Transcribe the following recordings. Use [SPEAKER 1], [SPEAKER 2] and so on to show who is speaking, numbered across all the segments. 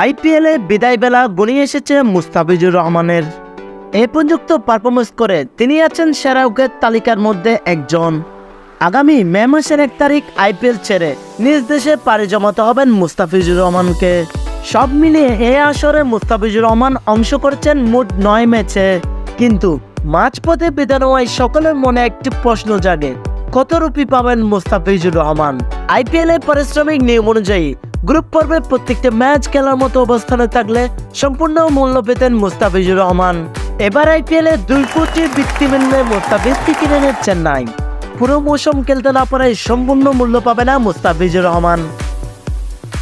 [SPEAKER 1] আইপিএলে বিদায় বেলা গড়িয়ে এসেছে মুস্তাফিজুর রহমানের। এ পর্যন্ত পারফরমেন্স করে তিনি আছেন সেরা উইকেট তালিকার মধ্যে একজন। আগামী মে মাসের 1 তারিখ আইপিএল ছেড়ে নিজ দেশে পাড়ি জমাতে হবেন মুস্তাফিজুর রহমানকে। সব মিলিয়ে এ আসরে মুস্তাফিজুর রহমান অংশ করেছেন মোট 9 ম্যাচে, কিন্তু মাঝপথে বিদায় নেওয়ায় সকলের মনে একটি প্রশ্ন জাগে, কত রুপি পাবেন মুস্তাফিজুর রহমান? আইপিএলের পারিশ্রমিক নিয়ম অনুযায়ী গ্রুপ পর্বে প্রত্যেকটা ম্যাচ খেলার মতো অবস্থানে থাকলে সম্পূর্ণ মূল্য পেতেন মুস্তাফিজুর রহমান। এবার আইপিএলে 2 কোটি বৃত্তি মিললে মুস্তাফিজকে কিনে নিচ্ছে চেন্নাই। পুরো মৌসুম খেলতে না পারায় সম্পূর্ণ মূল্য পাবে না মুস্তাফিজুর রহমান।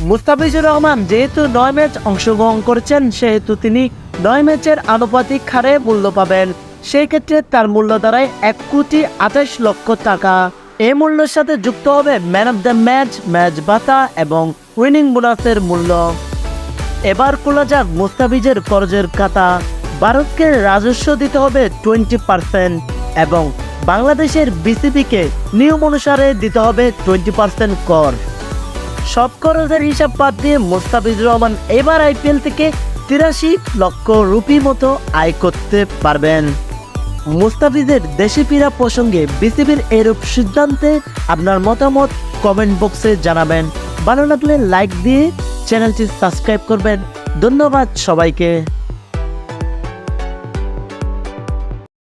[SPEAKER 1] মুস্তাফিজুর রহমান যেহেতু 9 ম্যাচ অংশগ্রহণ করেছেন, সেহেতু তিনি 9 ম্যাচের আনুপাতিক হারে মূল্য পাবেন। সেই ক্ষেত্রে তার মূল্য দাঁড়ায় 1,28,00,000 টাকা। এই মূল্যের সাথে যুক্ত হবে man of the match, match ভাতা এবং উইনিং বোনাসের মূল্য। এবার খোলা যাক মুস্তাফিজের খরচের খাতা। ভারতকে রাজস্ব দিতে হবে 20% এবং বাংলাদেশের বিসিবিকে নিয়ম অনুসারে দিতে হবে 20% কর। সব খরচের হিসাব বাদ দিয়ে মুস্তাফিজুর রহমান এবার আইপিএল থেকে 83 লক্ষ রুপি মতো আয় করতে পারবেন। মুস্তাফিজের দেশে ফেরা প্রসঙ্গে বিসিবির এরূপ সিদ্ধান্তে আপনার মতামত কমেন্ট বক্সে জানাবেন। ভালো লাগলে লাইক দিয়ে চ্যানেলটি সাবস্ক্রাইব করবেন। ধন্যবাদ সবাইকে।